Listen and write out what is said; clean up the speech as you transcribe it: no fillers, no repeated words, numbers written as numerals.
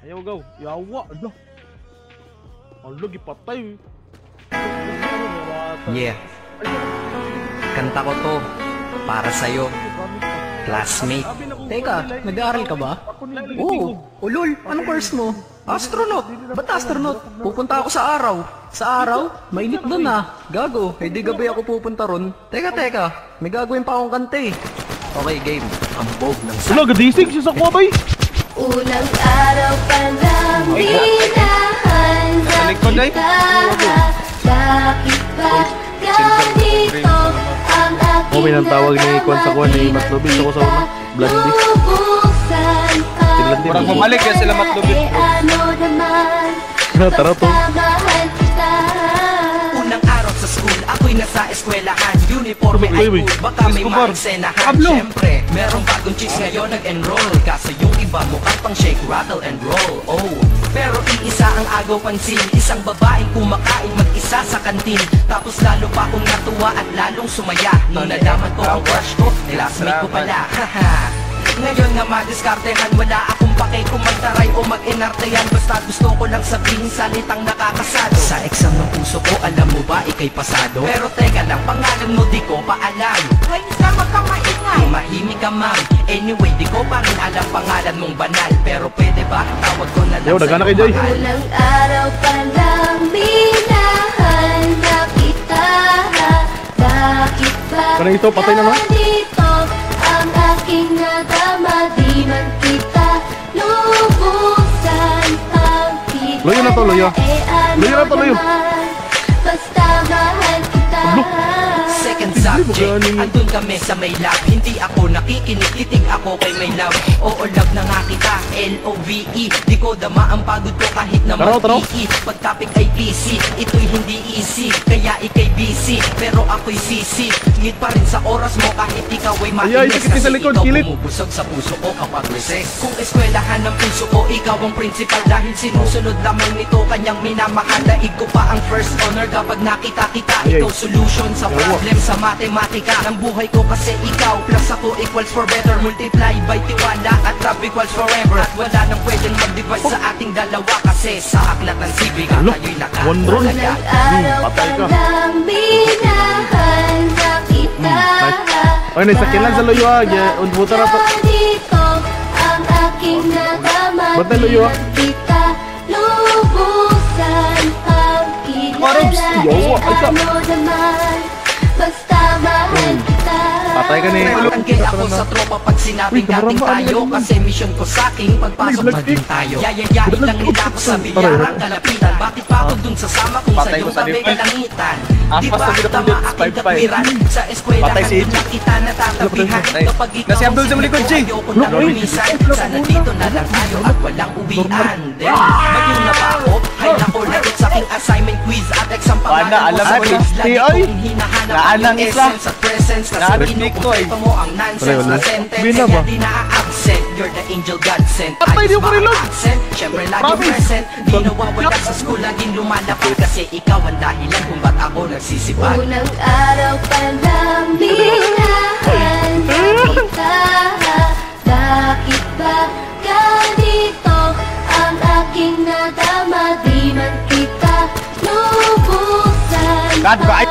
Ayaw gaw, yawa, ala. Ala, gipatay. Yeah. Kanta ko to para sa'yo, classmate. Teka, nag-aaral ka ba? Oo. Ulol, anong course mo? Astronaut. Ba't astronaut? Pupunta ako sa araw. Sa araw? Mainit doon ah. Gago, hindi gabi ako pupunta ron. Teka, may gagawin pa akong kanta eh. Okay, game. Ambog ng Ala, gadisig siya sa kuwabay. Unang araw pa lang hinahanap kita. Bakit ba ganito ang aking may nang tawag ni Kwan sa Kwan ni Matlobis ako sa una. Blondie. Lubusan ang Parang bumalik yan sila Matlobis. ano naman Tara to. Pagmamahal kita. Unang araw sa school, ako'y nasa eskwelahan. Uniforme ay cool, baka may maiksenahan. Siyempre, merong bagong chicks ngayon nag-enroll. Kaso yung iba mukhang pang shake, rattle and roll. Oh, pero iisa ang agaw pansin. Isang babaeng kumakain mag-isa sa kantin. Tapos lalo pa akong natuwa at lalong sumaya nung nalaman ko ang crush ko, classmate ko pala. Haha. Ngayon nga madiskartehan, wala akong pake kung magtaray o mag-inartehan. Basta gusto ko lang sabihin salitang nakakasado. Sa exam ng puso ko, alam mo ba, ikay pasado. Pero teka lang, pangalan mo di ko pa alam. Hoy, isa magkamaingay. Mahimik ka ma'am. Anyway, di ko pa rin alam pangalan mong banal. Pero pwede ba, tawag ko na lang Yo, nagana kay Jay. Unang araw pa lang minahanap kita. Bakit ba Kanang ito, patay na no? ganito ang aking nadama? Di man kita lubusan ang kita. Loyo na to, loyo. Loyo na to, loyo. Basta mahal kita. Second subject, andun kami sa may lab. Hindi ako nakikinig, titig ako kay may love. Oo, love na nga kita, L-O-V-E. Di ko dama ang pagod ko kahit na mag-i-i. Pag topic ay PC, ito'y hindi easy. Kaya ikay busy, pero ako'y sisi. Ngit pa rin sa oras mo kahit ikaw ay mainis. sakit sa likod, ikaw kilit. bumubusog sa puso ko kapag recess. Kung eskwelahan ng puso ko, ikaw ang principal. Dahil sinusunod lamang nito kanyang minamahal. Daig ko pa ang first honor kapag nakita kita. Ikaw solution sa problem sa matematika ng buhay ko kasi ikaw plus ako equals for better. Multiply by tiwala at love equals forever. At wala nang pwedeng mag-divide sa ating dalawa kasi sa aklat ng sibiga tayo'y Wondron. Unang araw pa Patay ka. lang minahanap kita. Ay, naisakyan lang sa loyo ah. Unbuta na to. Ganito ang aking nadama. Ba't na loyo ah? Di kita lubusan ang Marobs, kilala. yawa, ay ka. Ano naman, basta mahal kita. Patay ka ni. Tanggi ako sa tropa pag sinabing dating tayo. Kasi mission ko sa akin pagpasok maging tayo. Yayayain lang nila ako sa bilyarang kalapitan. Bakit pa ako dun sasama kung sa iyong tabi kalangitan? Di ba tama aking katwiran? Sa eskwelahan din na kita natatabihan. Kapag ikaw Si Abdul sa malikod, Jay. ayoko na lumisan. Sana dito na lang tayo at walang uwian. Then, bagyo na ba ako? Hay nako, lagot sa aking assignment quiz at exam pangalan mo alam sa mo, quiz. Lagi ay. kong hinahanap ang Naanang iyong isa. essence at presence. Kasi Narinig ko eh. kinukumpleto mo ang nonsense na sentence. Bina ba? Kaya di na-absent. You're the angel God sent. Patay, di Ayos ko ba rin ang lang. accent? Syempre laging Promise. present. Di nawawala sa school, laging lumalapit. Kasi ikaw ang dahilan kung ba't ako nagsisipag. Unang araw pa lang minahanap kita. Bakit ba ganito ang aking nadama? Di man kita lubusan God, ang